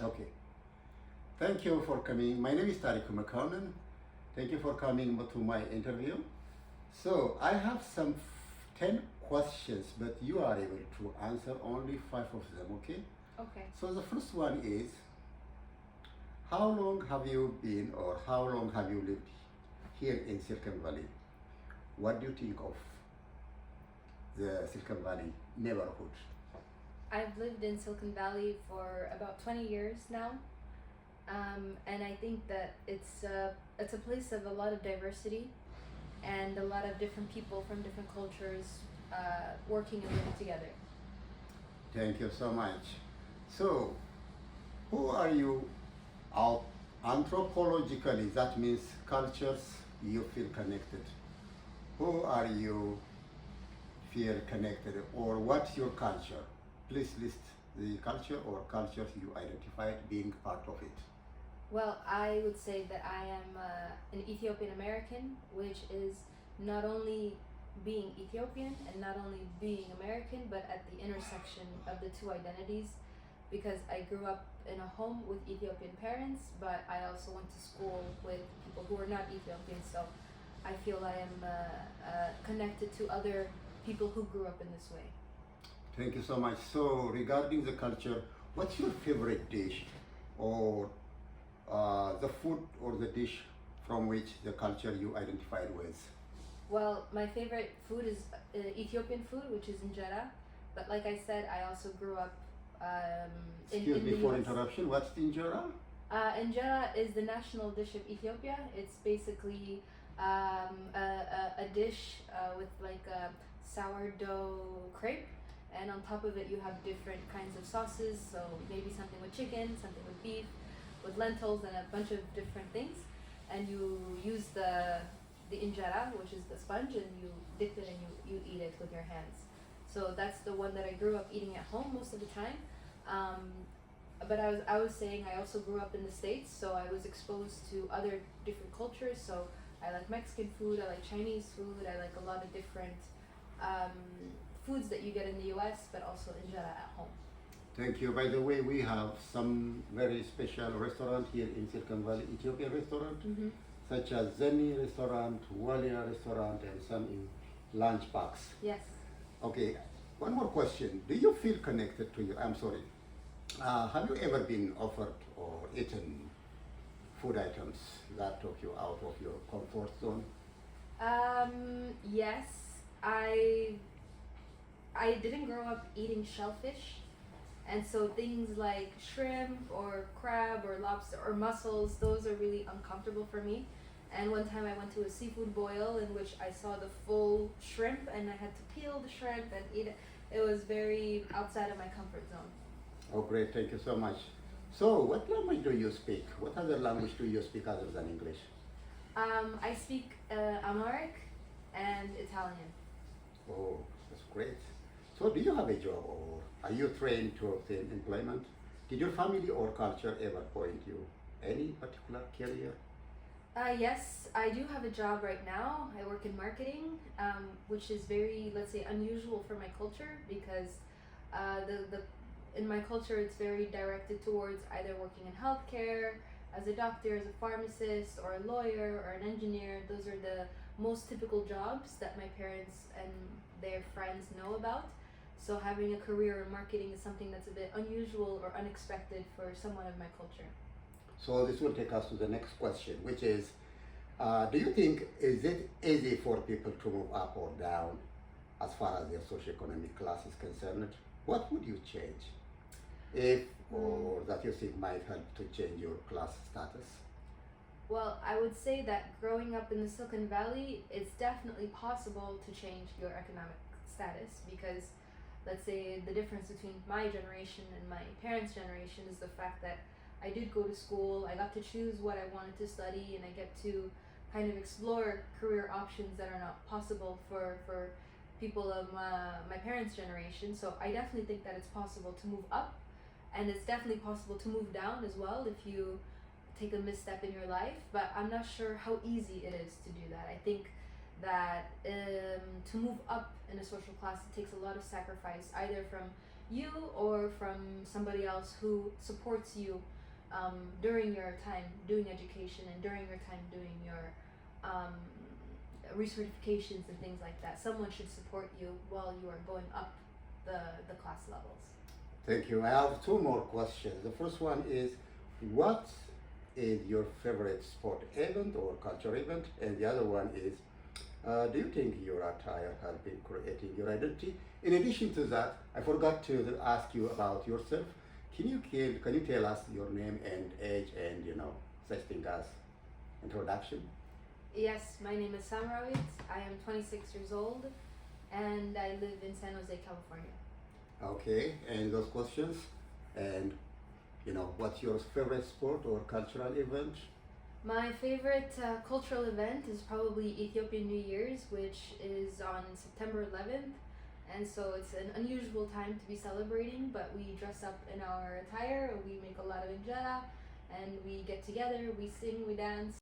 Okay. Thank you for coming. My name is Tariq McConan. Thank you for coming to my interview. So I have some 10 questions, but you are able to answer only five of them, okay? Okay. So the first one is, how long have you been or how long have you lived here in Silicon Valley? What do you think of the Silicon Valley neighborhood? I've lived in Silicon Valley for about 20 years now, and I think that it's a place of a lot of diversity and a lot of different people from different cultures working and living together. Thank you so much. So, who are you out anthropologically? That means cultures you feel connected. Who are you feel connected, or what's your culture? Please list the culture or cultures you identified being part of it. Well, I would say that I am an Ethiopian American, which is not only being Ethiopian and not only being American, but at the intersection of the two identities, because I grew up in a home with Ethiopian parents, but I also went to school with people who are not Ethiopian, so I feel I am connected to other people who grew up in this way. Thank you so much. So, regarding the culture, what's your favorite dish, or the food or the dish from which the culture you identified with? Well, my favorite food is Ethiopian food, which is injera. But like I said, I also grew up Excuse in me the for US. interruption. What's the injera? Injera is the national dish of Ethiopia. It's basically a dish with like a sourdough crepe, and on top of it you have different kinds of sauces. So maybe something with chicken, something with beef, with lentils, and a bunch of different things. And you use the injera, which is the sponge, and you dip it and you eat it with your hands. So that's the one that I grew up eating at home most of the time. But I was saying I also grew up in the States, so I was exposed to other different cultures. So I like Mexican food, I like Chinese food, I like a lot of different foods that you get in the US, but also injera at home. Thank you. By the way, we have some very special restaurant here in Silicon Valley, Ethiopian restaurant, Mm-hmm. such as Zeni restaurant, Walia restaurant, and some in lunch box. Yes. Okay, one more question. Do you feel connected to your, I'm sorry, have you ever been offered or eaten food items that took you out of your comfort zone? Yes, I I didn't grow up eating shellfish, and so things like shrimp or crab or lobster or mussels, those are really uncomfortable for me. And one time I went to a seafood boil in which I saw the full shrimp and I had to peel the shrimp and eat it. It was very outside of my comfort zone. Oh, great, thank you so much. So, what language do you speak? What other language do you speak other than English? I speak Amharic and Italian. Oh, that's great. So, do you have a job or are you trained to obtain employment? Did your family or culture ever point you any particular career? Yes, I do have a job right now. I work in marketing, which is very, let's say, unusual for my culture because the in my culture it's very directed towards either working in healthcare, as a doctor, as a pharmacist, or a lawyer, or an engineer. Those are the most typical jobs that my parents and their friends know about. So having a career in marketing is something that's a bit unusual or unexpected for someone of my culture. So, this will take us to the next question, which is, do you think is it easy for people to move up or down as far as their socioeconomic class is concerned? What would you change if or that you think might help to change your class status? Well, I would say that growing up in the Silicon Valley, it's definitely possible to change your economic status because, let's say, the difference between my generation and my parents' generation is the fact that I did go to school, I got to choose what I wanted to study, and I get to kind of explore career options that are not possible for people of my parents' generation. So I definitely think that it's possible to move up, and it's definitely possible to move down as well if you take a misstep in your life, but I'm not sure how easy it is to do that. I think that to move up in a social class, it takes a lot of sacrifice, either from you or from somebody else who supports you during your time doing education and during your time doing your recertifications and things like that. Someone should support you while you are going up the class levels. Thank you. I have two more questions. The first one is, what is your favorite sport event or culture event? And the other one is, do you think your attire has been creating your identity? In addition to that, I forgot to ask you about yourself. Can you tell us your name and age and such thing as introduction? Yes, my name is Samraiwt. I am 26 years old and I live in San Jose, California. Okay, and those questions, and what's your favorite sport or cultural event? My favorite cultural event is probably Ethiopian New Year's, which is on September 11th. And so it's an unusual time to be celebrating, but we dress up in our attire, we make a lot of injera, and we get together, we sing, we dance.